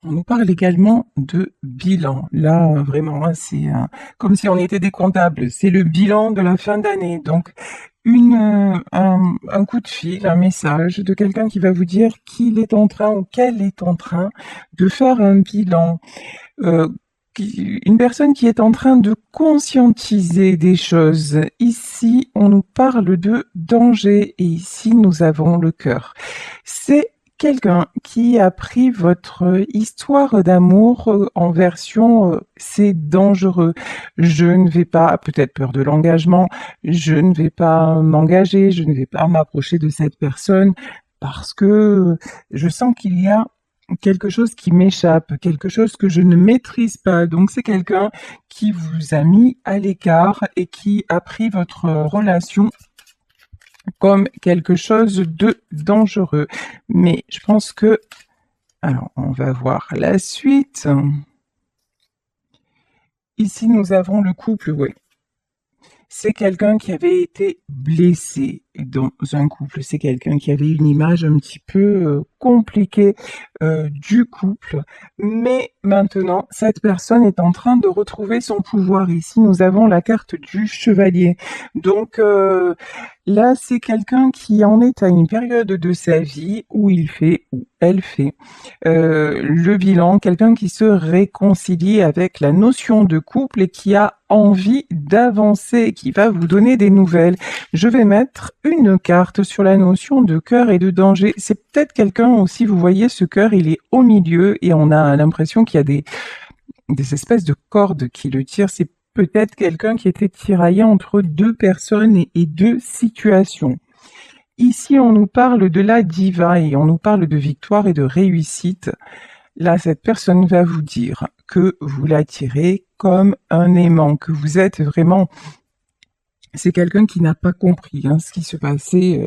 On nous parle également de bilan. Là, vraiment, hein, c'est comme si on était des comptables. C'est le bilan de la fin d'année. Donc, un coup de fil, un message de quelqu'un qui va vous dire qu'il est en train ou qu'elle est en train de faire un bilan. Euh, une personne qui est en train de conscientiser des choses. Ici, on nous parle de danger et ici, nous avons le cœur. C'est quelqu'un qui a pris votre histoire d'amour en version c'est dangereux. Je ne vais pas, peut-être peur de l'engagement, je ne vais pas m'engager, je ne vais pas m'approcher de cette personne parce que je sens qu'il y a quelque chose qui m'échappe, quelque chose que je ne maîtrise pas. Donc c'est quelqu'un qui vous a mis à l'écart et qui a pris votre relation comme quelque chose de dangereux. Mais je pense que... Alors, on va voir la suite. Ici, nous avons le couple, oui. C'est quelqu'un qui avait été blessé dans un couple. C'est quelqu'un qui avait une image un petit peu compliquée du couple. Mais maintenant, cette personne est en train de retrouver son pouvoir. Ici, nous avons la carte du chevalier. Donc là, c'est quelqu'un qui en est à une période de sa vie où il fait, ou elle fait, le bilan, quelqu'un qui se réconcilie avec la notion de couple et qui a envie d'avancer, qui va vous donner des nouvelles. Je vais mettre une carte sur la notion de cœur et de danger. C'est peut-être quelqu'un aussi, vous voyez, ce cœur, il est au milieu et on a l'impression qu'il y a des espèces de cordes qui le tirent. C'est peut-être quelqu'un qui était tiraillé entre deux personnes et deux situations. Ici, on nous parle de la diva et on nous parle de victoire et de réussite. Là, cette personne va vous dire que vous l'attirez comme un aimant, que vous êtes vraiment... C'est quelqu'un qui n'a pas compris ce qui se passait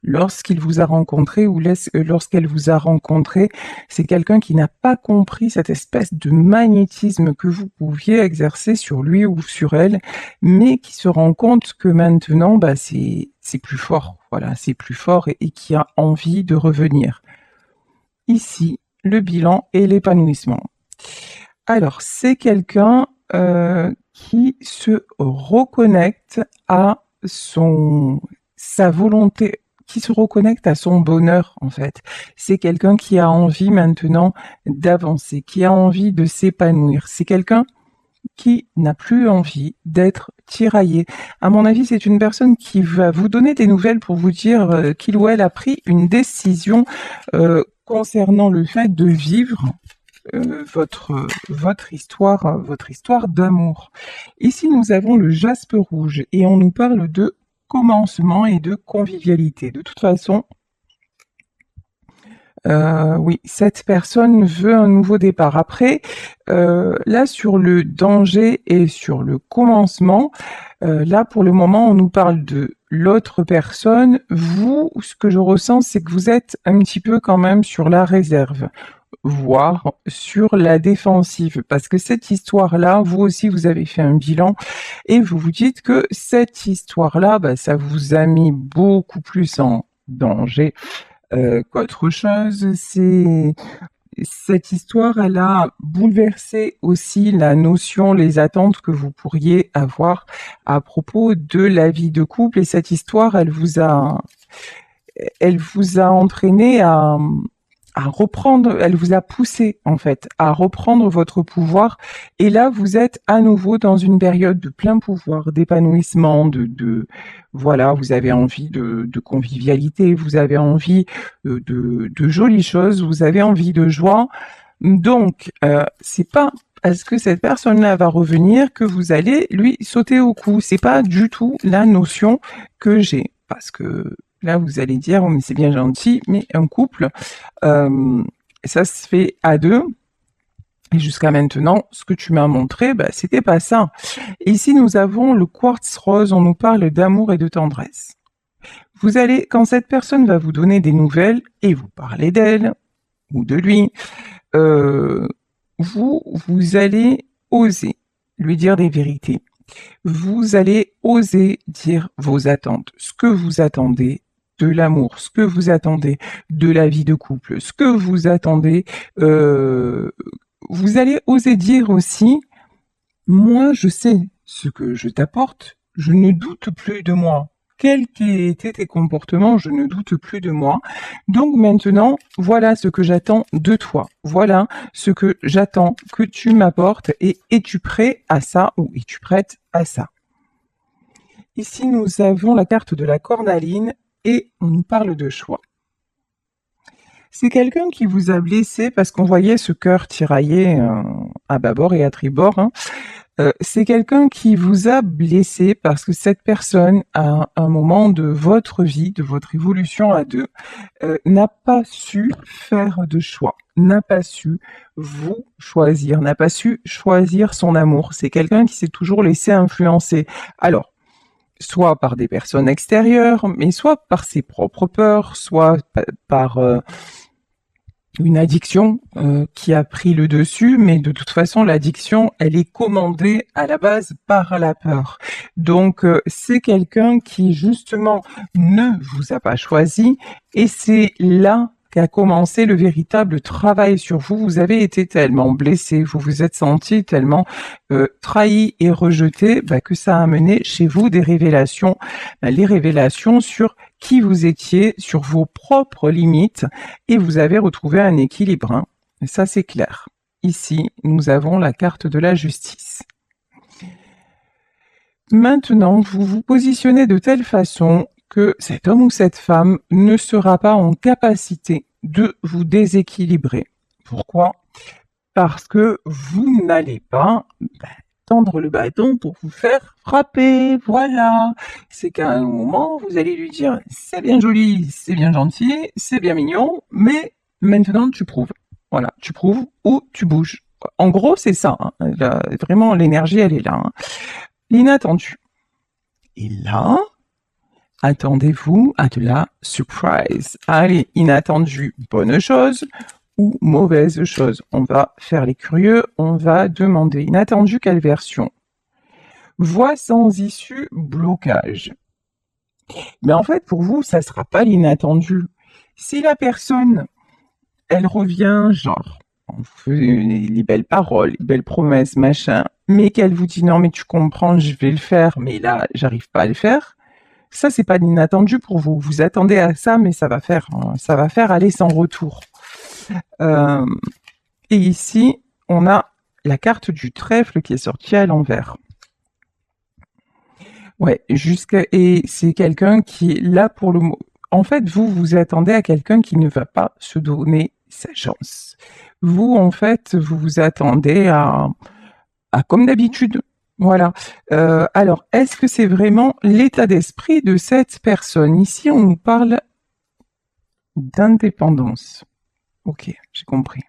lorsqu'il vous a rencontré ou lorsqu'elle vous a rencontré. C'est quelqu'un qui n'a pas compris cette espèce de magnétisme que vous pouviez exercer sur lui ou sur elle, mais qui se rend compte que maintenant, c'est plus fort. Voilà, c'est plus fort et qui a envie de revenir. Ici, le bilan et l'épanouissement. Alors, c'est quelqu'un qui se reconnecte à sa volonté, qui se reconnecte à son bonheur, en fait. C'est quelqu'un qui a envie maintenant d'avancer, qui a envie de s'épanouir. C'est quelqu'un qui n'a plus envie d'être tiraillé. À mon avis, c'est une personne qui va vous donner des nouvelles pour vous dire qu'il ou elle a pris une décision concernant le fait de vivre votre histoire d'amour. Ici, nous avons le jaspe rouge et on nous parle de commencement et de convivialité. De toute façon, oui, cette personne veut un nouveau départ. Après, là, sur le danger et sur le commencement, là, pour le moment, on nous parle de l'autre personne. Vous, ce que je ressens, c'est que vous êtes un petit peu quand même sur la réserve, voire sur la défensive, parce que cette histoire-là, vous aussi, vous avez fait un bilan et vous vous dites que cette histoire-là, ça vous a mis beaucoup plus en danger qu'autre chose. Cette histoire, elle a bouleversé aussi la notion, les attentes que vous pourriez avoir à propos de la vie de couple. Et cette histoire, elle vous a entraîné à reprendre, elle vous a poussé en fait à reprendre votre pouvoir. Et là, vous êtes à nouveau dans une période de plein pouvoir, d'épanouissement, voilà, vous avez envie de convivialité, vous avez envie de jolies choses, vous avez envie de joie. Donc, c'est pas parce que cette personne-là va revenir que vous allez lui sauter au cou. C'est pas du tout la notion que j'ai. Parce que là, vous allez dire, oh, mais c'est bien gentil, mais un couple, ça se fait à deux. Et jusqu'à maintenant, ce que tu m'as montré, c'était pas ça. Et ici, nous avons le quartz rose, on nous parle d'amour et de tendresse. Vous allez, quand cette personne va vous donner des nouvelles et vous parler d'elle ou de lui, vous allez oser lui dire des vérités. Vous allez oser dire vos attentes, ce que vous attendez de l'amour, ce que vous attendez de la vie de couple, ce que vous attendez, vous allez oser dire aussi, moi je sais ce que je t'apporte, je ne doute plus de moi. Quels qu'aient été tes comportements, je ne doute plus de moi. Donc maintenant, voilà ce que j'attends de toi. Voilà ce que j'attends que tu m'apportes et es-tu prêt à ça ou es-tu prête à ça? Ici, nous avons la carte de la cornaline et on nous parle de choix. C'est quelqu'un qui vous a blessé parce qu'on voyait ce cœur tiraillé à bâbord et à tribord, hein. C'est quelqu'un qui vous a blessé parce que cette personne, à un moment de votre vie, de votre évolution à deux, n'a pas su faire de choix, n'a pas su vous choisir, n'a pas su choisir son amour. C'est quelqu'un qui s'est toujours laissé influencer. Alors, soit par des personnes extérieures, mais soit par ses propres peurs, soit par une addiction qui a pris le dessus, mais de toute façon, l'addiction, elle est commandée à la base par la peur. Donc, c'est quelqu'un qui, justement, ne vous a pas choisi, et c'est là qu'a commencé le véritable travail sur vous. Vous avez été tellement blessé, vous vous êtes senti tellement trahi et rejeté, que ça a amené chez vous des révélations, les révélations sur qui vous étiez, sur vos propres limites, et vous avez retrouvé un équilibre, hein. Et ça, c'est clair. Ici, nous avons la carte de la justice. Maintenant, vous vous positionnez de telle façon que cet homme ou cette femme ne sera pas en capacité de vous déséquilibrer. Pourquoi? Parce que vous n'allez pas tendre le bâton pour vous faire frapper, voilà. C'est qu'à un moment, vous allez lui dire, c'est bien joli, c'est bien gentil, c'est bien mignon, mais maintenant tu prouves. Voilà, tu prouves ou tu bouges. En gros, c'est ça, hein. Là, vraiment, l'énergie, elle est là, hein. L'inattendu. Et là, attendez-vous à de la surprise. Allez, inattendu, bonne chose ou mauvaise chose. On va faire les curieux, on va demander inattendu quelle version. Voie sans issue, blocage. Mais en fait, pour vous, ça sera pas l'inattendu. Si la personne, elle revient, genre, on vous fait les belles paroles, les belles promesses, machin, mais qu'elle vous dit non, mais tu comprends, je vais le faire, mais là, j'arrive pas à le faire. Ça, c'est pas l'inattendu pour vous. Vous attendez à ça, mais ça va faire aller sans retour. Et ici, on a la carte du trèfle qui est sortie à l'envers. Ouais, et c'est quelqu'un qui est là pour le mot. En fait, vous vous attendez à quelqu'un qui ne va pas se donner sa chance. Vous, en fait, vous vous attendez à comme d'habitude. Voilà. Alors, est-ce que c'est vraiment l'état d'esprit de cette personne? Ici, on nous parle d'indépendance. Ok, j'ai compris.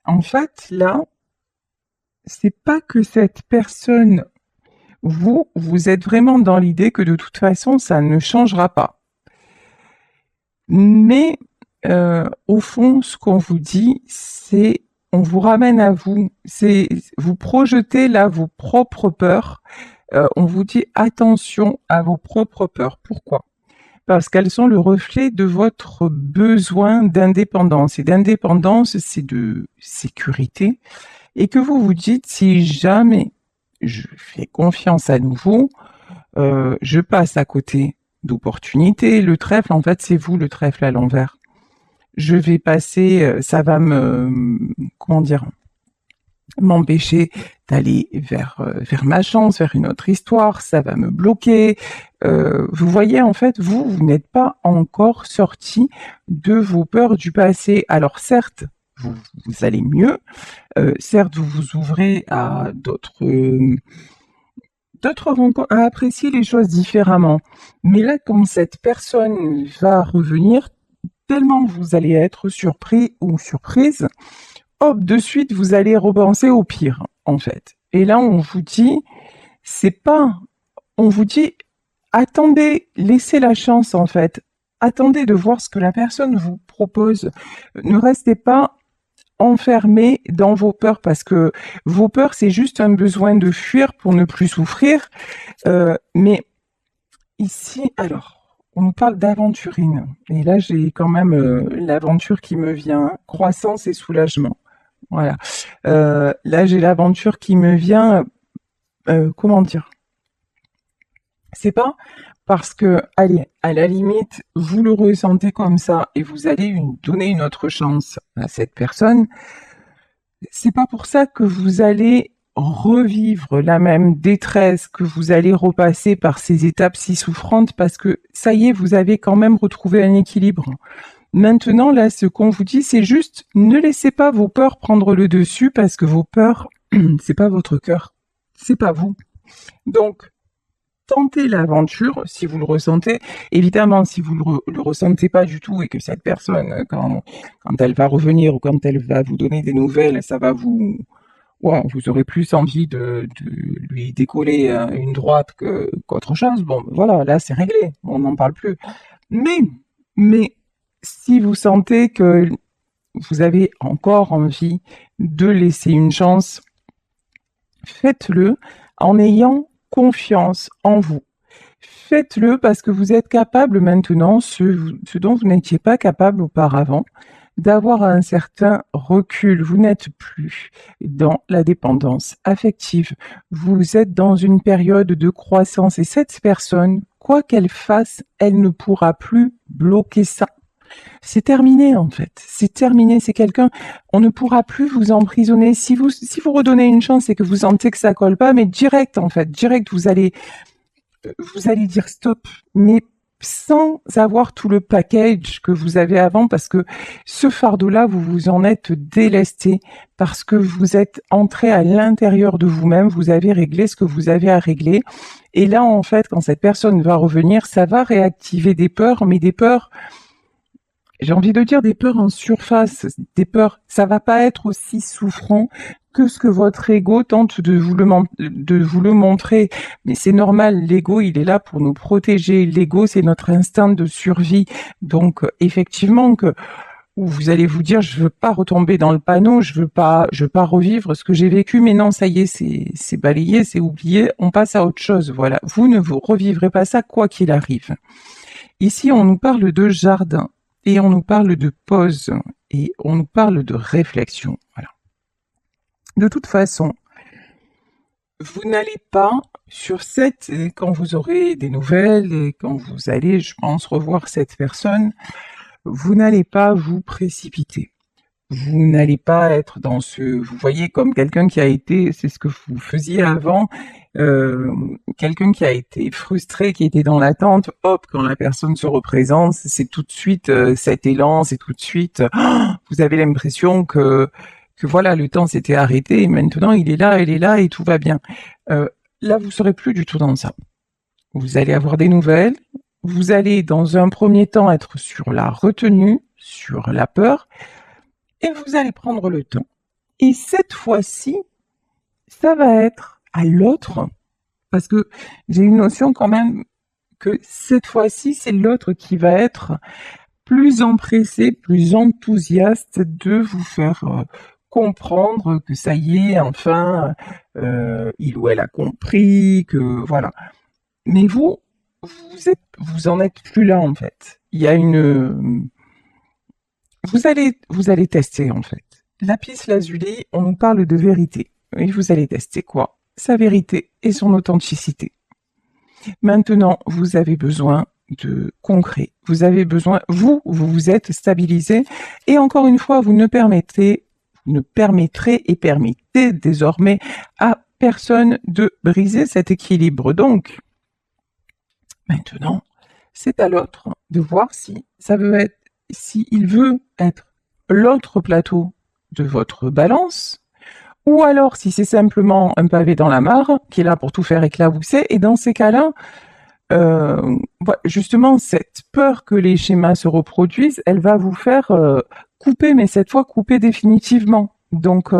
En fait, là, c'est pas que cette personne, vous êtes vraiment dans l'idée que de toute façon, ça ne changera pas. Mais au fond, ce qu'on vous dit, c'est on vous ramène à vous. C'est vous projetez là vos propres peurs. On vous dit attention à vos propres peurs. Pourquoi? Parce qu'elles sont le reflet de votre besoin d'indépendance. Et d'indépendance, c'est de sécurité. Et que vous vous dites, si jamais je fais confiance à nouveau, je passe à côté d'opportunités. Le trèfle, en fait, c'est vous le trèfle à l'envers. Je vais passer, ça va comment dire, m'empêcher d'aller vers ma chance, vers une autre histoire, ça va me bloquer. Vous voyez, en fait, vous n'êtes pas encore sorti de vos peurs du passé. Alors certes, vous allez mieux, certes, vous vous ouvrez à d'autres rencontres, à apprécier les choses différemment. Mais là, quand cette personne va revenir, tellement vous allez être surpris ou surprise, hop, de suite, vous allez repenser au pire, en fait. Et là, on vous dit, on vous dit, attendez, laissez la chance, en fait. Attendez de voir ce que la personne vous propose. Ne restez pas enfermé dans vos peurs, parce que vos peurs, c'est juste un besoin de fuir pour ne plus souffrir. Mais ici, alors, on nous parle d'aventurine. Et là, j'ai quand même l'aventure qui me vient, croissance et soulagement. Voilà. Là, j'ai l'aventure qui me vient, comment dire? C'est pas parce que, allez, à la limite, vous le ressentez comme ça et vous allez donner une autre chance à cette personne. C'est pas pour ça que vous allez revivre la même détresse, que vous allez repasser par ces étapes si souffrantes, parce que ça y est, vous avez quand même retrouvé un équilibre. Maintenant, là, ce qu'on vous dit, c'est juste ne laissez pas vos peurs prendre le dessus, parce que vos peurs, c'est pas votre cœur, c'est pas vous. Donc, tentez l'aventure si vous le ressentez. Évidemment, si vous le ressentez pas du tout et que cette personne, quand elle va revenir ou quand elle va vous donner des nouvelles, ça va ouais, vous aurez plus envie de lui décoller une droite qu'autre chose. Bon, voilà, là c'est réglé, on n'en parle plus. Mais, si vous sentez que vous avez encore envie de laisser une chance, faites-le en ayant confiance en vous. Faites-le parce que vous êtes capable maintenant, ce dont vous n'étiez pas capable auparavant, d'avoir un certain recul. Vous n'êtes plus dans la dépendance affective. Vous êtes dans une période de croissance et cette personne, quoi qu'elle fasse, elle ne pourra plus bloquer ça. C'est terminé en fait. C'est terminé. C'est quelqu'un. On ne pourra plus vous emprisonner. Si vous redonnez une chance et que vous sentez que ça colle pas, mais direct en fait, direct vous allez dire stop. Mais sans avoir tout le package que vous avez avant, parce que ce fardeau-là, vous vous en êtes délesté, parce que vous êtes entré à l'intérieur de vous-même, vous avez réglé ce que vous avez à régler. Et là, en fait, quand cette personne va revenir, ça va réactiver des peurs, mais des peurs, j'ai envie de dire des peurs en surface, des peurs, ça va pas être aussi souffrant que ce que votre ego tente de vous le montrer. Mais c'est normal, l'ego, il est là pour nous protéger. L'ego, c'est notre instinct de survie. Donc, effectivement, que vous allez vous dire, je veux pas retomber dans le panneau, je veux pas revivre ce que j'ai vécu, mais non, ça y est, c'est balayé, c'est oublié, on passe à autre chose. Voilà. Vous ne vous revivrez pas ça, quoi qu'il arrive. Ici, on nous parle de jardin. Et on nous parle de pause et on nous parle de réflexion. Voilà. De toute façon, vous n'allez pas quand vous aurez des nouvelles et quand vous allez, je pense, revoir cette personne, vous n'allez pas vous précipiter. Vous n'allez pas être vous voyez, comme quelqu'un qui a été, c'est ce que vous faisiez avant, quelqu'un qui a été frustré, qui était dans l'attente, hop, quand la personne se représente, c'est tout de suite cet élan, c'est tout de suite, vous avez l'impression que voilà, le temps s'était arrêté et maintenant il est là, elle est là et tout va bien. Là, vous serez plus du tout dans ça. Vous allez avoir des nouvelles, vous allez dans un premier temps être sur la retenue, sur la peur, et vous allez prendre le temps. Et cette fois-ci, ça va être à l'autre, parce que j'ai une notion quand même que cette fois-ci, c'est l'autre qui va être plus empressé, plus enthousiaste de vous faire comprendre que ça y est, enfin, il ou elle a compris, que voilà. Mais vous en êtes plus là en fait. Il y a vous allez tester en fait. Lapis lazuli, on nous parle de vérité. Et vous allez tester quoi? Sa vérité et son authenticité. Maintenant, vous avez besoin de concret. Vous avez besoin, vous vous êtes stabilisé. Et encore une fois, vous ne permettrez et permettez désormais à personne de briser cet équilibre. Donc, maintenant, c'est à l'autre de voir s'il veut être l'autre plateau de votre balance, ou alors si c'est simplement un pavé dans la mare qui est là pour tout faire éclabousser. Et dans ces cas-là, justement, cette peur que les schémas se reproduisent, elle va vous faire couper, mais cette fois couper définitivement. Donc,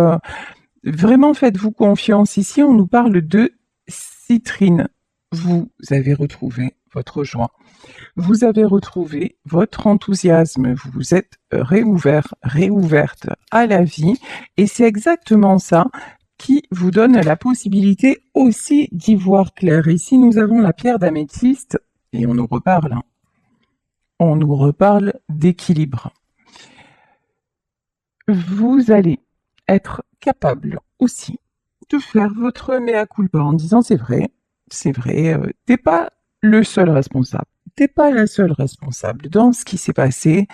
vraiment faites-vous confiance. Ici, on nous parle de citrine. Vous avez retrouvé votre joie. Vous avez retrouvé votre enthousiasme. Vous vous êtes réouverte à la vie. Et c'est exactement ça qui vous donne la possibilité aussi d'y voir clair. Ici, nous avons la pierre d'améthyste et on nous reparle on nous reparle d'équilibre. Vous allez être capable aussi de faire votre mea culpa en disant c'est vrai, t'es pas le seul responsable, t'es pas la seule responsable dans ce qui s'est passé.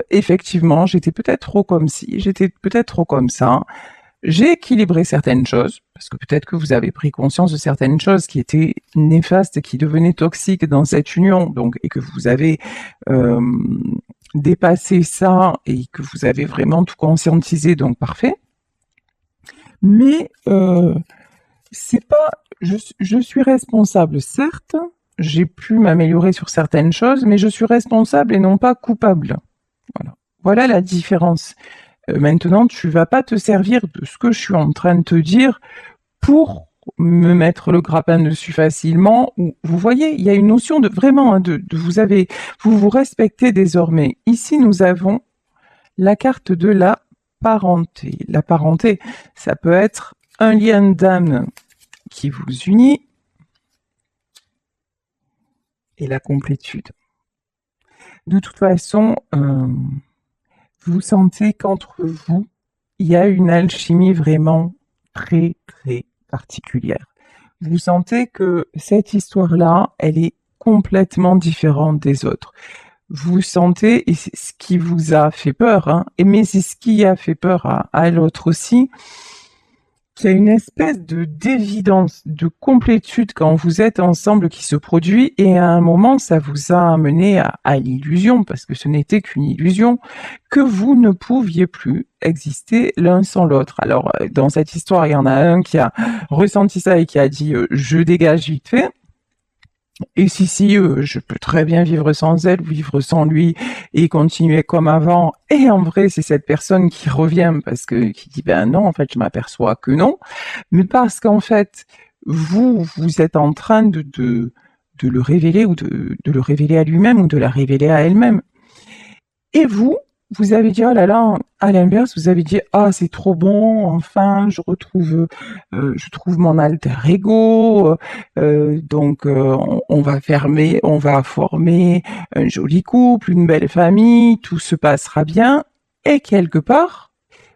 Effectivement, j'étais peut-être trop comme ci, j'étais peut-être trop comme ça. J'ai équilibré certaines choses, parce que peut-être que vous avez pris conscience de certaines choses qui étaient néfastes, qui devenaient toxiques dans cette union, donc, et que vous avez dépassé ça et que vous avez vraiment tout conscientisé, donc parfait. Mais c'est pas, je suis responsable, certes, j'ai pu m'améliorer sur certaines choses, mais je suis responsable et non pas coupable. Voilà la différence. Maintenant, tu vas pas te servir de ce que je suis en train de te dire pour me mettre le grappin dessus facilement. Ou, vous voyez, il y a une notion de vraiment, hein, vous vous respectez désormais. Ici, nous avons la carte de la parenté. La parenté, ça peut être un lien d'âme qui vous unit et la complétude. De toute façon, vous sentez qu'entre vous, il y a une alchimie vraiment très, très particulière. Vous sentez que cette histoire-là, elle est complètement différente des autres. Vous sentez, et c'est ce qui vous a fait peur, hein, mais c'est ce qui a fait peur à l'autre aussi, qu'il y a une espèce d'évidence, de complétude quand vous êtes ensemble qui se produit, et à un moment, ça vous a amené à l'illusion, parce que ce n'était qu'une illusion, que vous ne pouviez plus exister l'un sans l'autre. Alors, dans cette histoire, il y en a un qui a ressenti ça et qui a dit je dégage vite fait. Et si, je peux très bien vivre sans elle, vivre sans lui et continuer comme avant. Et en vrai, c'est cette personne qui revient parce que, qui dit, ben non, en fait, je m'aperçois que non. Mais parce qu'en fait, vous êtes en train de le révéler ou de le révéler à lui-même ou de la révéler à elle-même. Et vous avez dit, oh là là, à l'inverse, vous avez dit, ah, c'est trop bon, enfin, je trouve mon alter ego, donc on va former un joli couple, une belle famille, tout se passera bien. Et quelque part,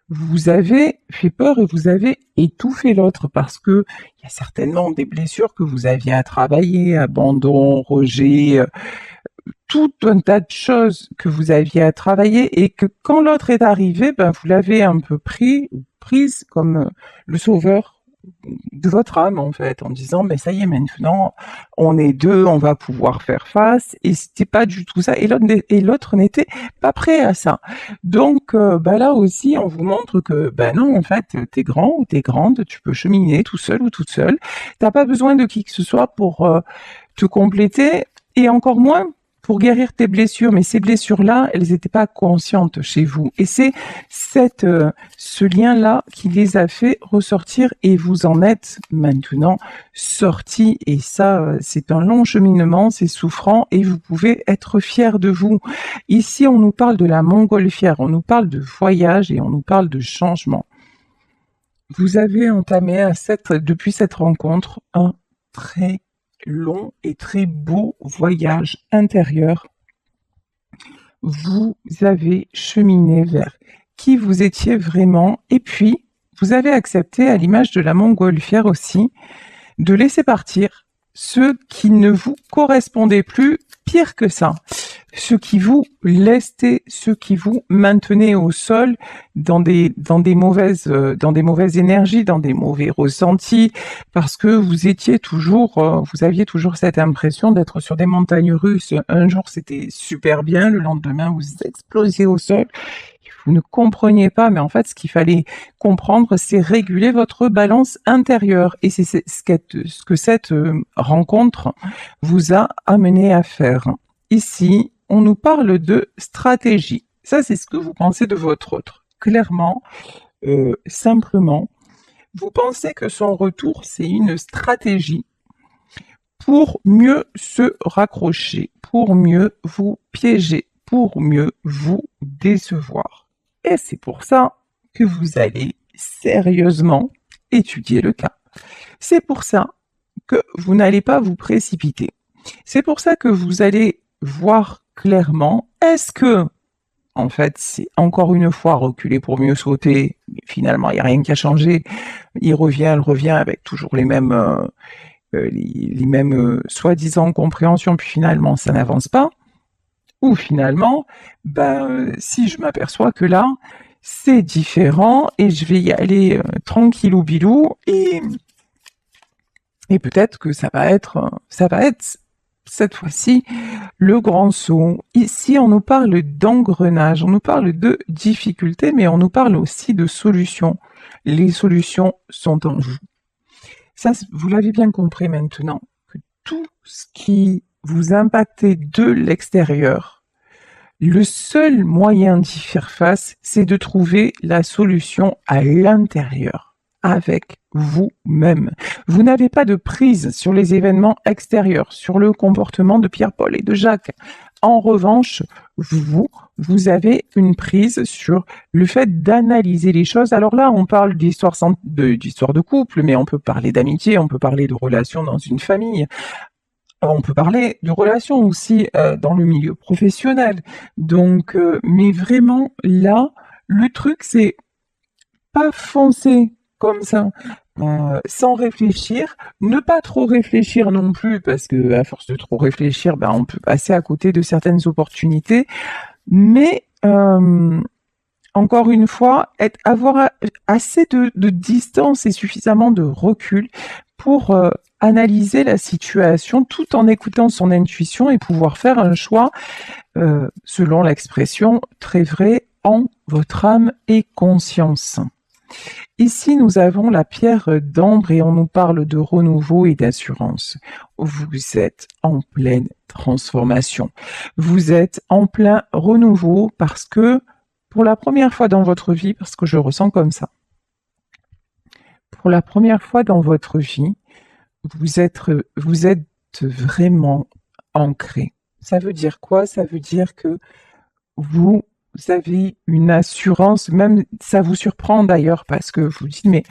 vous avez fait peur et vous avez étouffé l'autre parce que il y a certainement des blessures que vous aviez à travailler, abandon, rejet, tout un tas de choses que vous aviez à travailler et que quand l'autre est arrivé, ben vous l'avez un peu prise comme le sauveur de votre âme en fait, en disant mais ça y est maintenant on est deux, on va pouvoir faire face et c'était pas du tout ça et l'autre n'était pas prêt à ça. Donc ben là aussi on vous montre que ben non en fait t'es grand ou t'es grande, tu peux cheminer tout seul ou toute seule, t'as pas besoin de qui que ce soit pour te compléter et encore moins pour guérir tes blessures, mais ces blessures-là, elles n'étaient pas conscientes chez vous. Et c'est ce lien-là qui les a fait ressortir et vous en êtes maintenant sortis. Et ça, c'est un long cheminement, c'est souffrant et vous pouvez être fiers de vous. Ici, on nous parle de la montgolfière, on nous parle de voyage et on nous parle de changement. Vous avez entamé depuis cette rencontre un très long et très beau voyage intérieur. Vous avez cheminé vers qui vous étiez vraiment et puis vous avez accepté, à l'image de la montgolfière aussi, de laisser partir ceux qui ne vous correspondaient plus, pire que ça. Ceux qui vous lestaient, ceux qui vous maintenaient au sol dans des mauvaises énergies, dans des mauvais ressentis, parce que vous aviez toujours cette impression d'être sur des montagnes russes. Un jour c'était super bien, le lendemain vous explosiez au sol. Vous ne compreniez pas, mais en fait, ce qu'il fallait comprendre, c'est réguler votre balance intérieure. Et c'est ce que cette rencontre vous a amené à faire. Ici, on nous parle de stratégie. Ça, c'est ce que vous pensez de votre autre. Clairement, simplement, vous pensez que son retour, c'est une stratégie pour mieux se raccrocher, pour mieux vous piéger, pour mieux vous décevoir. Et c'est pour ça que vous allez sérieusement étudier le cas. C'est pour ça que vous n'allez pas vous précipiter. C'est pour ça que vous allez voir clairement, est-ce que, en fait, c'est encore une fois reculer pour mieux sauter, mais finalement, il n'y a rien qui a changé, elle revient avec toujours les mêmes soi-disant compréhensions, puis finalement, ça n'avance pas, ou finalement, si je m'aperçois que là, c'est différent et je vais y aller tranquillou bilou et peut-être que ça va être cette fois-ci le grand saut. Ici, on nous parle d'engrenage, on nous parle de difficultés, mais on nous parle aussi de solutions. Les solutions sont en vous. Ça, vous l'avez bien compris maintenant, que tout ce qui vous impacte de l'extérieur, le seul moyen d'y faire face, c'est de trouver la solution à l'intérieur, avec vous-même. Vous n'avez pas de prise sur les événements extérieurs, sur le comportement de Pierre-Paul et de Jacques. En revanche, vous avez une prise sur le fait d'analyser les choses. Alors là, on parle d'histoire de couple, mais on peut parler d'amitié, on peut parler de relations dans une famille. On peut parler de relations aussi dans le milieu professionnel. Donc, mais vraiment, là, le truc, c'est pas foncer comme ça, sans réfléchir, ne pas trop réfléchir non plus, parce que à force de trop réfléchir, on peut passer à côté de certaines opportunités, mais encore une fois, avoir assez de distance et suffisamment de recul pour analyser la situation tout en écoutant son intuition et pouvoir faire un choix, selon l'expression très vrai, en votre âme et conscience. Ici, nous avons la pierre d'ambre et on nous parle de renouveau et d'assurance. Vous êtes en pleine transformation. Vous êtes en plein renouveau parce que, pour la première fois dans votre vie, parce que je ressens comme ça, pour la première fois dans votre vie, vous êtes vraiment ancré. Ça veut dire quoi? Ça veut dire que vous avez une assurance, même ça vous surprend d'ailleurs parce que vous dites mais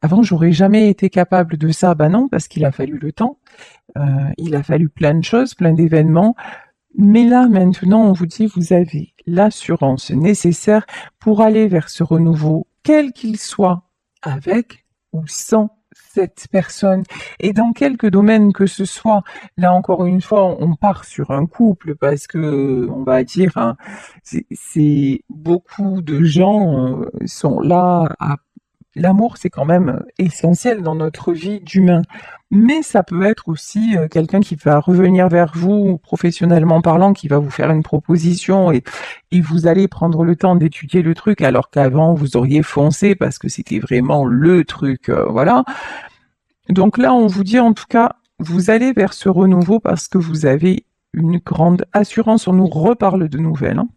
avant j'aurais jamais été capable de ça. Ben non, parce qu'il a fallu le temps, il a fallu plein de choses, plein d'événements. Mais là maintenant on vous dit vous avez l'assurance nécessaire pour aller vers ce renouveau, quel qu'il soit, avec ou sans cette personne et dans quelque domaine que ce soit. Là encore une fois, on part sur un couple parce que on va dire c'est beaucoup de gens sont là à l'amour, c'est quand même essentiel dans notre vie d'humain. Mais ça peut être aussi quelqu'un qui va revenir vers vous, professionnellement parlant, qui va vous faire une proposition et vous allez prendre le temps d'étudier le truc alors qu'avant vous auriez foncé parce que c'était vraiment le truc, voilà. Donc là, on vous dit en tout cas, vous allez vers ce renouveau parce que vous avez une grande assurance. On nous reparle de nouvelles, hein.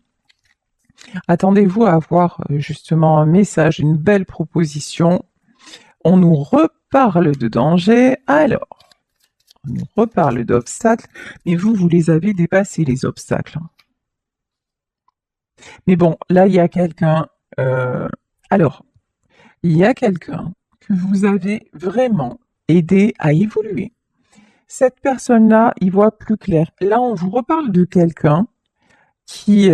Attendez-vous à avoir justement un message, une belle proposition. On nous reparle de danger. Alors, on nous reparle d'obstacles, mais vous les avez dépassés, les obstacles. Mais bon, là, il y a quelqu'un... alors, il y a quelqu'un que vous avez vraiment aidé à évoluer. Cette personne-là, il voit plus clair. Là, on vous reparle de quelqu'un qui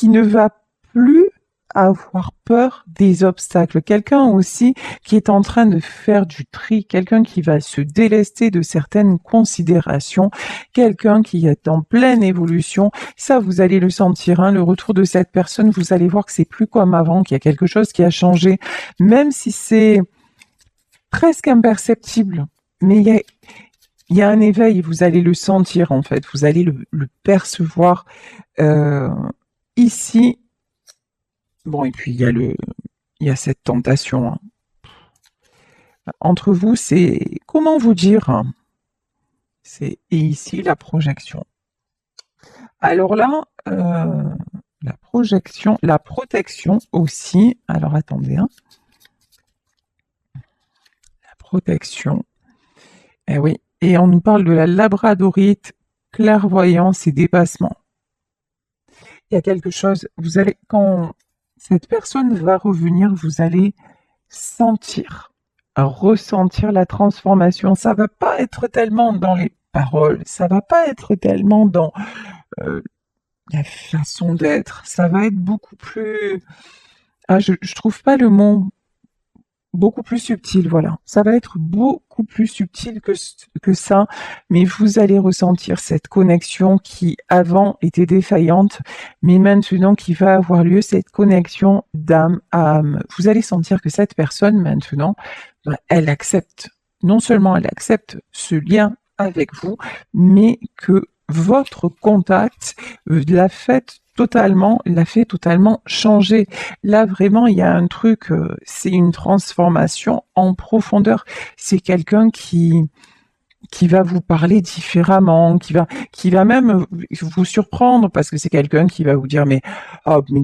ne va plus avoir peur des obstacles. Quelqu'un aussi qui est en train de faire du tri, quelqu'un qui va se délester de certaines considérations, quelqu'un qui est en pleine évolution. Ça, vous allez le sentir, hein, le retour de cette personne, vous allez voir que c'est plus comme avant, qu'il y a quelque chose qui a changé, même si c'est presque imperceptible. Mais il y a un éveil, vous allez le sentir en fait, vous allez le percevoir ici. Bon, et puis il y a cette tentation, hein. Entre vous, c'est, comment vous dire, hein, c'est, et ici la projection. Alors là, la projection, la protection aussi. Alors attendez, hein. La protection. Eh oui. Et on nous parle de la labradorite, clairvoyance et dépassement. Il y a quelque chose, vous allez, quand cette personne va revenir, vous allez sentir, ressentir la transformation. Ça va pas être tellement dans les paroles, ça va pas être tellement dans la façon d'être, ça va être beaucoup plus... Ah, je trouve pas le mot. Beaucoup plus subtil, voilà. Ça va être beaucoup plus subtil que ça, mais vous allez ressentir cette connexion qui avant était défaillante, mais maintenant qui va avoir lieu, cette connexion d'âme à âme. Vous allez sentir que cette personne maintenant, bah, elle accepte, non seulement elle accepte ce lien avec vous, mais que votre contact l'a fait totalement changer. Là, vraiment, il y a un truc, c'est une transformation en profondeur. C'est quelqu'un qui va vous parler différemment, qui va même vous surprendre parce que c'est quelqu'un qui va vous dire mais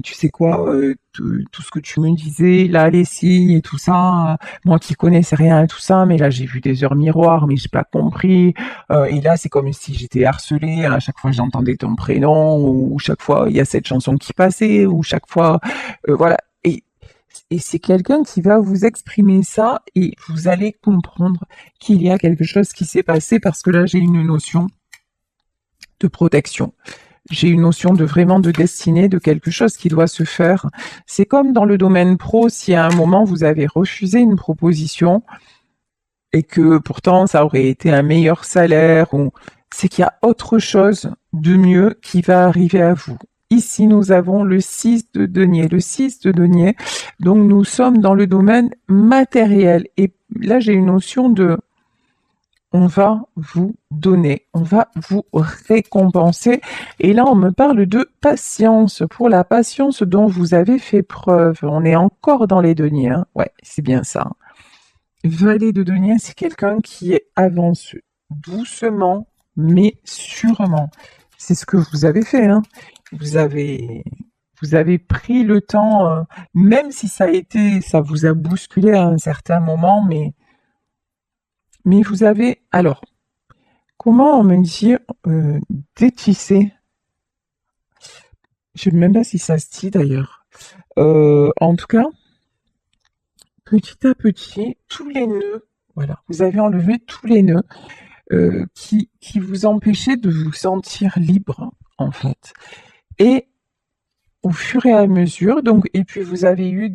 tu sais quoi, tout ce que tu me disais, là, les signes et tout ça, moi qui connaissais rien à tout ça, mais là, j'ai vu des heures miroirs, mais j'ai pas compris, et là, c'est comme si j'étais harcelée, à chaque fois, j'entendais ton prénom, ou chaque fois, il y a cette chanson qui passait, ou chaque fois, voilà. Et c'est quelqu'un qui va vous exprimer ça et vous allez comprendre qu'il y a quelque chose qui s'est passé parce que là, j'ai une notion de protection. J'ai une notion de vraiment de destinée, de quelque chose qui doit se faire. C'est comme dans le domaine pro, si à un moment vous avez refusé une proposition et que pourtant ça aurait été un meilleur salaire, ou c'est qu'il y a autre chose de mieux qui va arriver à vous. Ici, nous avons le 6 de denier. Le 6 de denier, donc nous sommes dans le domaine matériel. Et là, j'ai une notion de on va vous donner, on va vous récompenser. Et là, on me parle de patience, pour la patience dont vous avez fait preuve. On est encore dans les deniers, hein. Ouais, c'est bien ça. Valet de denier, c'est quelqu'un qui avance doucement, mais sûrement. C'est ce que vous avez fait, hein. Vous avez, vous avez pris le temps, même si ça vous a bousculé à un certain moment, mais vous avez, alors, comment me dire, détisser? Je ne sais même pas si ça se dit d'ailleurs. En tout cas, petit à petit, tous les nœuds, voilà, vous avez enlevé tous les nœuds qui vous empêchaient de vous sentir libre, en fait. Et au fur et à mesure, donc, et puis vous avez eu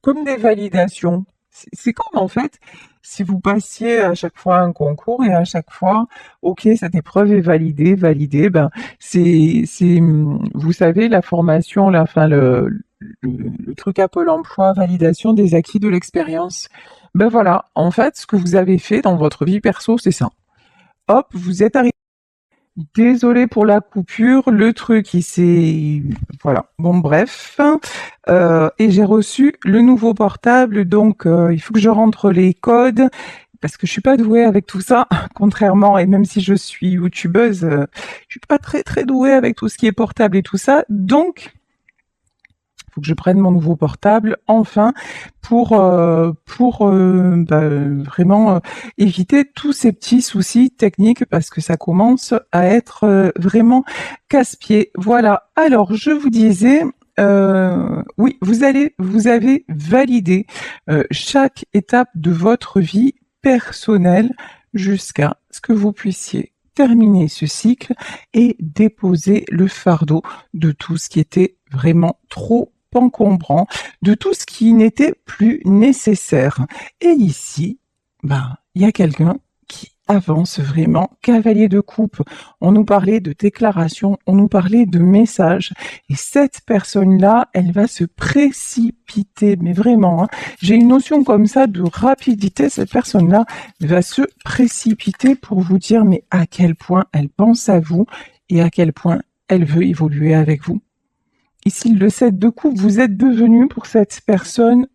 comme des validations. C'est comme, en fait, si vous passiez à chaque fois un concours et à chaque fois, ok, cette épreuve est validée, ben, vous savez, la formation, là, enfin, le truc à Pôle emploi, validation des acquis de l'expérience. Ben voilà, en fait, ce que vous avez fait dans votre vie perso, c'est ça. Hop, vous êtes arrivé. Désolée pour la coupure, le truc il s'est... Voilà, bon bref. Et j'ai reçu le nouveau portable, donc il faut que je rentre les codes, parce que je suis pas douée avec tout ça, contrairement, et même si je suis youtubeuse, je suis pas très très douée avec tout ce qui est portable et tout ça, donc faut que je prenne mon nouveau portable enfin pour vraiment éviter tous ces petits soucis techniques parce que ça commence à être vraiment casse-pied. Voilà. Alors je vous disais. Oui, vous avez validé chaque étape de votre vie personnelle jusqu'à ce que vous puissiez terminer ce cycle et déposer le fardeau de tout ce qui était vraiment trop encombrant, de tout ce qui n'était plus nécessaire. Et ici, il y a quelqu'un qui avance vraiment, cavalier de coupe. On nous parlait de déclaration, on nous parlait de message. Et cette personne-là, elle va se précipiter, mais vraiment, hein, j'ai une notion comme ça de rapidité. Cette personne-là va se précipiter pour vous dire, mais à quel point elle pense à vous et à quel point elle veut évoluer avec vous. Ici, le 7 de coupe, vous êtes devenu pour cette personne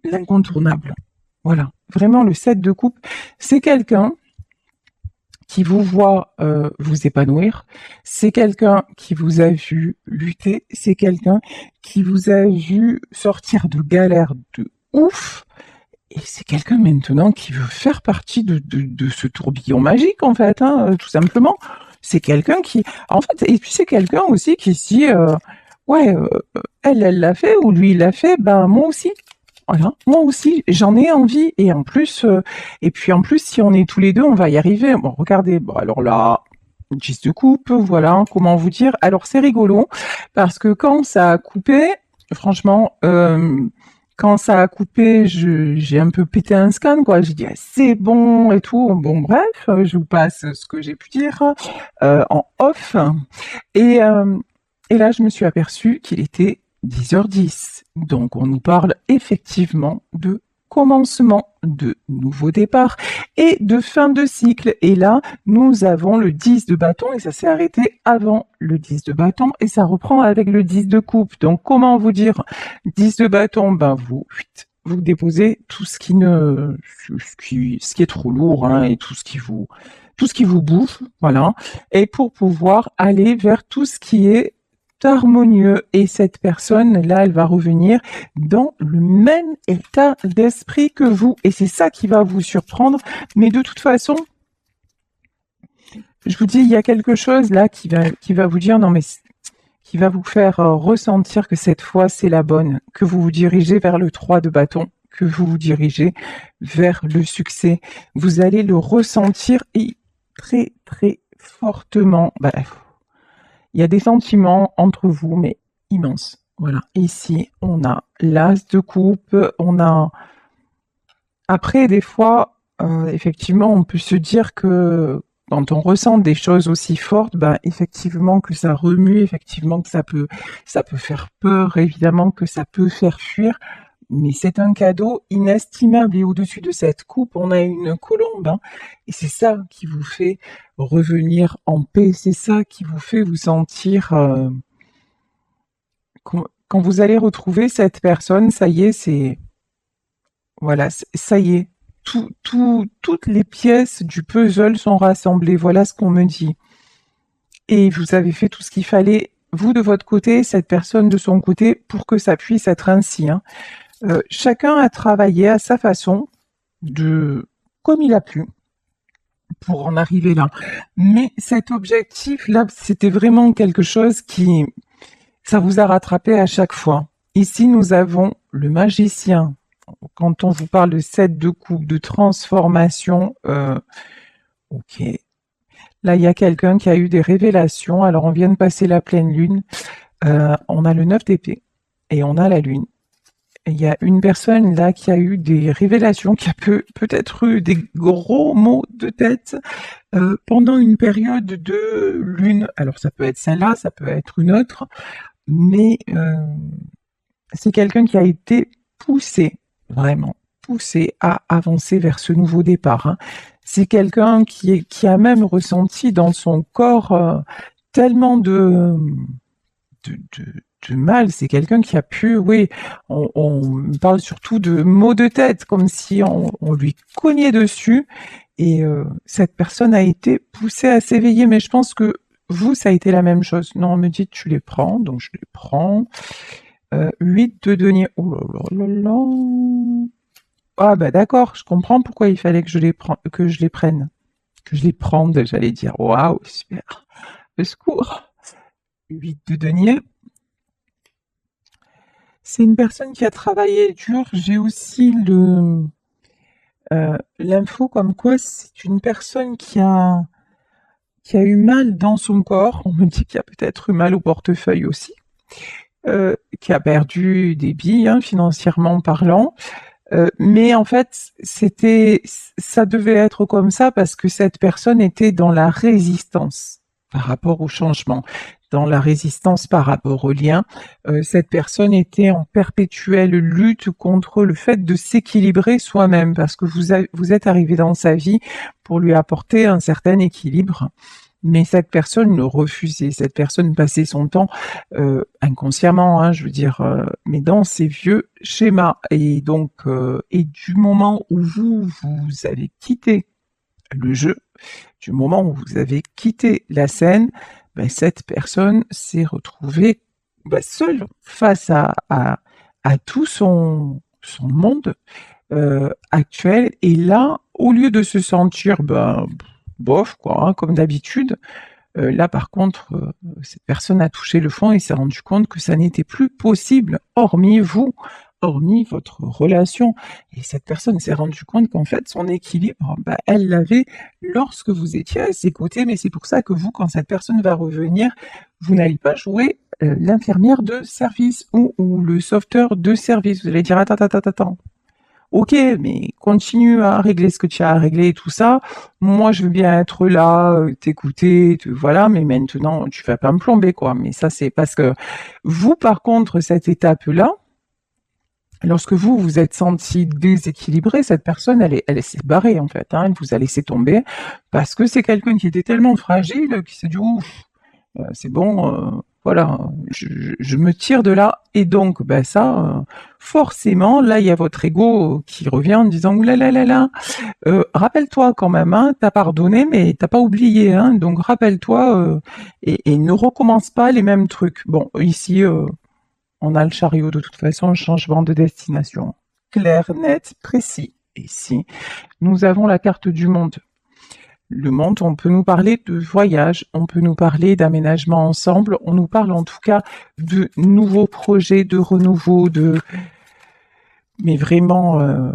l'incontournable. Voilà, vraiment le 7 de coupe, c'est quelqu'un qui vous voit vous épanouir, c'est quelqu'un qui vous a vu lutter, c'est quelqu'un qui vous a vu sortir de galères de ouf, et c'est quelqu'un maintenant qui veut faire partie de ce tourbillon magique, en fait, hein, tout simplement. C'est quelqu'un qui... En fait, et puis c'est quelqu'un aussi qui se dit... ouais, elle l'a fait, ou lui, il l'a fait, ben moi aussi. Voilà, moi aussi, j'en ai envie. Et puis en plus, si on est tous les deux, on va y arriver. Bon, regardez, bon alors là, 10 de coupe, voilà, comment vous dire. Alors c'est rigolo, parce que quand ça a coupé, franchement, quand ça a coupé, j'ai un peu pété un scan, quoi. J'ai dit: «Ah, c'est bon et tout». Bon bref, je vous passe ce que j'ai pu dire, en off et et là je me suis aperçue qu'il était 10h10. Donc on nous parle effectivement de commencement de nouveau départ et de fin de cycle. Et là, nous avons le 10 de bâton et ça s'est arrêté avant le 10 de bâton et ça reprend avec le 10 de coupe. Donc comment vous dire, 10 de bâton, ben vous déposez tout ce qui ne, ce qui est trop lourd, hein, et tout ce qui vous bouffe, voilà. Et pour pouvoir aller vers tout ce qui est harmonieux. Et cette personne-là, elle va revenir dans le même état d'esprit que vous. Et c'est ça qui va vous surprendre. Mais de toute façon, je vous dis, il y a quelque chose là qui va vous dire, non mais, qui va vous faire ressentir que cette fois c'est la bonne, que vous vous dirigez vers le 3 de bâton, que vous vous dirigez vers le succès. Vous allez le ressentir et très très fortement. Il y a des sentiments entre vous, mais immenses. Voilà. Ici, on a l'as de coupe, on a... Après, des fois, effectivement, on peut se dire que quand on ressent des choses aussi fortes, effectivement que ça remue, effectivement que ça peut faire peur, évidemment que ça peut faire fuir, mais c'est un cadeau inestimable. Et au-dessus de cette coupe, on a une colombe, hein, et c'est ça qui vous fait revenir en paix, c'est ça qui vous fait vous sentir... quand vous allez retrouver cette personne, ça y est, c'est... Voilà, ça y est, toutes les pièces du puzzle sont rassemblées. Voilà ce qu'on me dit. Et vous avez fait tout ce qu'il fallait, vous de votre côté, cette personne de son côté, pour que ça puisse être ainsi, hein. Chacun a travaillé à sa façon, comme il a pu, pour en arriver là. Mais cet objectif-là, c'était vraiment quelque chose qui, ça vous a rattrapé à chaque fois. Ici, nous avons le magicien. Quand on vous parle de 7 de coupe, de transformation, ok. Là, il y a quelqu'un qui a eu des révélations. Alors, on vient de passer la pleine lune. On a le 9 d'épée et on a la lune. Il y a une personne là qui a eu des révélations, qui a peut-être eu des gros maux de tête pendant une période de lune. Alors, ça peut être celle-là, ça peut être une autre, mais c'est quelqu'un qui a été poussé, vraiment poussé à avancer vers ce nouveau départ, hein. C'est quelqu'un qui a même ressenti dans son corps tellement de, de mal. C'est quelqu'un qui a pu, oui, on parle surtout de maux de tête, comme si on lui cognait dessus. Et cette personne a été poussée à s'éveiller. Mais je pense que vous, ça a été la même chose. Non, on me dit tu les prends, donc je les prends. 8 de denier. Oh là là là là. Ah d'accord, je comprends pourquoi il fallait que je les prenne. Que je les prenne, j'allais dire. Waouh, super. Au secours. 8 de denier. C'est une personne qui a travaillé dur. J'ai aussi l'info comme quoi c'est une personne qui a eu mal dans son corps. On me dit qu'il y a peut-être eu mal au portefeuille aussi. Qui a perdu des billes, hein, financièrement parlant. Mais en fait, ça devait être comme ça parce que cette personne était dans la résistance par rapport au changement, dans la résistance par rapport au lien. Cette personne était en perpétuelle lutte contre le fait de s'équilibrer soi-même parce que vous êtes arrivé dans sa vie pour lui apporter un certain équilibre. Mais cette personne le refusait, cette personne passait son temps inconsciemment, hein, je veux dire, mais dans ses vieux schémas. Et donc, et du moment où vous avez quitté le jeu, du moment où vous avez quitté la scène, cette personne s'est retrouvée seule face à tout son monde actuel. Et là, au lieu de se sentir bof, quoi, hein, comme d'habitude, là, par contre, cette personne a touché le fond et s'est rendu compte que ça n'était plus possible, hormis vous, hormis votre relation. Et cette personne s'est rendue compte qu'en fait, son équilibre, elle l'avait lorsque vous étiez à ses côtés, mais c'est pour ça que vous, quand cette personne va revenir, vous n'allez pas jouer l'infirmière de service ou le sauveteur de service. Vous allez dire, attends, attends, attends, attends. Ok, mais continue à régler ce que tu as à régler et tout ça. Moi, je veux bien être là, t'écouter, voilà, mais maintenant, tu vas pas me plomber, quoi. Mais ça, c'est parce que vous, par contre, cette étape-là, lorsque vous vous êtes senti déséquilibré, cette personne, elle s'est barrée, en fait, hein, elle vous a laissé tomber parce que c'est quelqu'un qui était tellement fragile qui s'est dit, ouf, c'est bon, voilà, je me tire de là. Et donc, ça, forcément, là, il y a votre ego qui revient en disant, ouh là là là là, rappelle-toi quand même, hein, t'as pardonné, mais t'as pas oublié, hein, donc rappelle-toi et ne recommence pas les mêmes trucs. Bon, ici, on a le chariot de toute façon, changement de destination. Clair, net, précis. Ici, nous avons la carte du monde. Le monde, on peut nous parler de voyage, on peut nous parler d'aménagement ensemble, on nous parle en tout cas de nouveaux projets, de renouveau, mais vraiment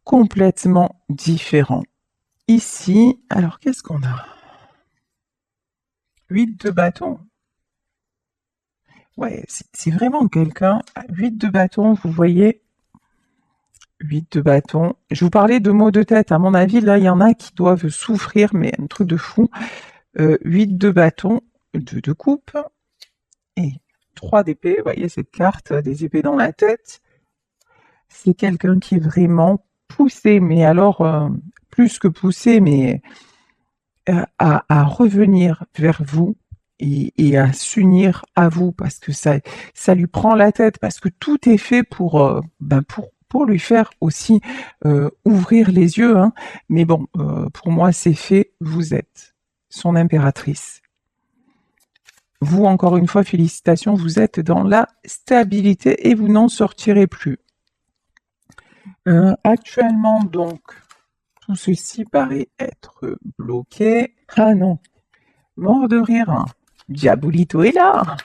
complètement différents. Ici, alors qu'est-ce qu'on a? 8 de bâton. Ouais, c'est vraiment quelqu'un. 8 de bâton, vous voyez, 8 de bâton. Je vous parlais de maux de tête. À mon avis, là, il y en a qui doivent souffrir, mais un truc de fou. 8 de bâton, 2 de coupe et 3 d'épée. Vous voyez cette carte, des épées dans la tête. C'est quelqu'un qui est vraiment poussé, mais alors, plus que poussé, mais à revenir vers vous et à s'unir à vous parce que ça lui prend la tête, parce que tout est fait pour lui faire aussi ouvrir les yeux. Hein. Mais bon, pour moi, c'est fait, vous êtes son impératrice. Vous, encore une fois, félicitations, vous êtes dans la stabilité et vous n'en sortirez plus. Actuellement, donc, tout ceci paraît être bloqué. Ah non, mort de rire. Hein. Diabolito est là.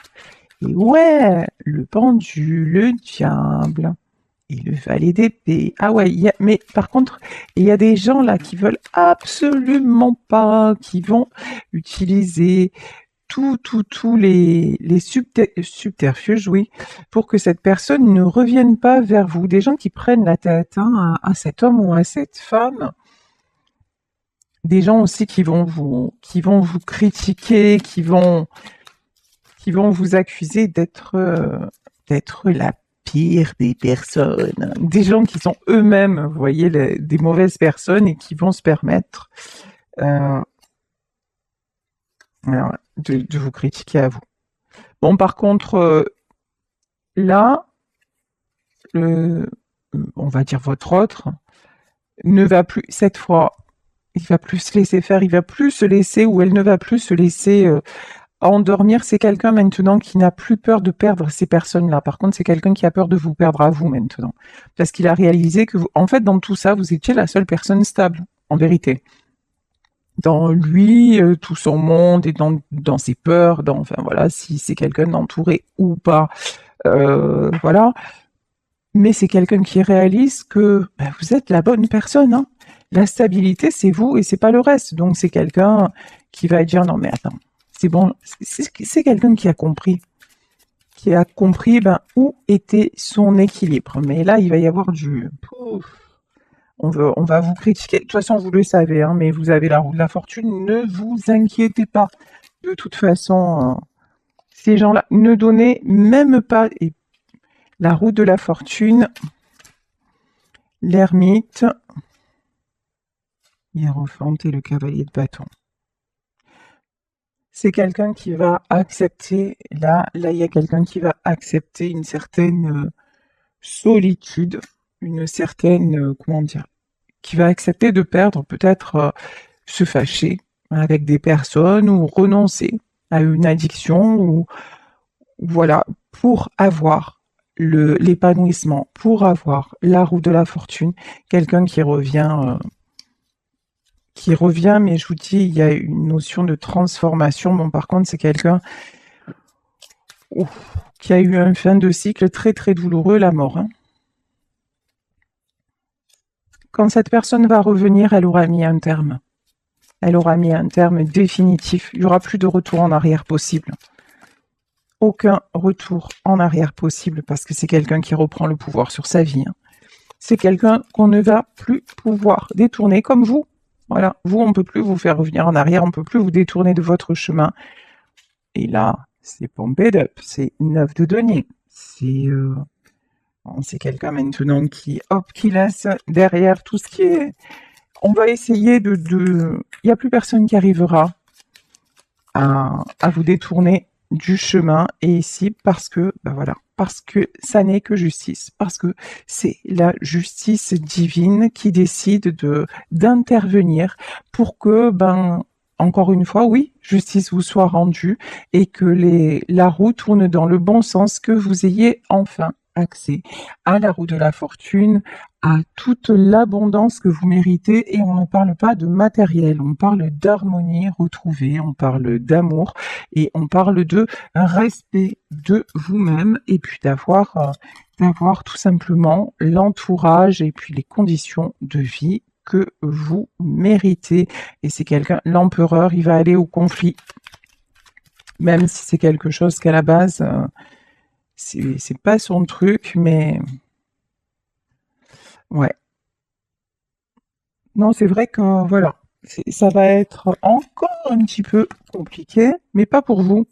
Et ouais, le pendu, le diable et le valet d'épée. Ah ouais, mais par contre, il y a des gens là qui veulent absolument pas, qui vont utiliser tous les subterfuges, oui, pour que cette personne ne revienne pas vers vous. Des gens qui prennent la tête hein, à cet homme ou à cette femme. Des gens aussi qui vont vous critiquer, qui vont vous accuser d'être la pire des personnes. Des gens qui sont eux-mêmes, vous voyez, des mauvaises personnes et qui vont se permettre de vous critiquer à vous. Bon, par contre, là, on va dire votre autre, ne va plus, cette fois, il va plus se laisser faire, il va plus se laisser, ou elle ne va plus se laisser endormir. C'est quelqu'un maintenant qui n'a plus peur de perdre ces personnes-là. Par contre, c'est quelqu'un qui a peur de vous perdre à vous maintenant. Parce qu'il a réalisé que, en fait, dans tout ça, vous étiez la seule personne stable, en vérité. Dans lui, tout son monde et dans ses peurs, enfin voilà, si c'est quelqu'un d'entouré ou pas, voilà. Mais c'est quelqu'un qui réalise que vous êtes la bonne personne. Hein. La stabilité, c'est vous et c'est pas le reste. Donc c'est quelqu'un qui va dire non mais attends, c'est bon, c'est quelqu'un qui a compris où était son équilibre. Mais là, il va y avoir du on va vous critiquer. De toute façon, vous le savez, hein, mais vous avez la roue de la fortune. Ne vous inquiétez pas. De toute façon, ces gens-là, ne donnez même pas la roue de la fortune, l'ermite, Hiérophante et le cavalier de bâton. C'est quelqu'un qui va accepter, là, il y a quelqu'un qui va accepter une certaine solitude, une certaine, comment dire, qui va accepter de perdre, peut-être se fâcher avec des personnes ou renoncer à une addiction ou voilà, pour avoir l'épanouissement, pour avoir la roue de la fortune, quelqu'un qui revient, mais je vous dis, il y a une notion de transformation. Bon, par contre, c'est quelqu'un qui a eu une fin de cycle très très douloureux, la mort. Hein. Quand cette personne va revenir, elle aura mis un terme. Elle aura mis un terme définitif. Il n'y aura plus de retour en arrière possible. Aucun retour en arrière possible parce que c'est quelqu'un qui reprend le pouvoir sur sa vie. C'est quelqu'un qu'on ne va plus pouvoir détourner comme vous. Voilà, vous, on ne peut plus vous faire revenir en arrière, on ne peut plus vous détourner de votre chemin. Et là, c'est pompé up, c'est 9 de denier. C'est quelqu'un maintenant qui laisse derrière tout ce qui est... On va essayer Il n'y a plus personne qui arrivera à vous détourner du chemin. Et ici, parce que, ben voilà, parce que ça n'est que justice, parce que c'est la justice divine qui décide d'intervenir pour que, encore une fois, oui, justice vous soit rendue et que la roue tourne dans le bon sens, que vous ayez enfin accès à la roue de la fortune, à toute l'abondance que vous méritez. Et on ne parle pas de matériel, on parle d'harmonie retrouvée, on parle d'amour et on parle de respect de vous-même et puis d'avoir tout simplement l'entourage et puis les conditions de vie que vous méritez. Et c'est quelqu'un, l'empereur, il va aller au conflit, même si c'est quelque chose qu'à la base, c'est pas son truc, mais ouais. Non, c'est vrai que voilà, ça va être encore un petit peu compliqué, mais pas pour vous.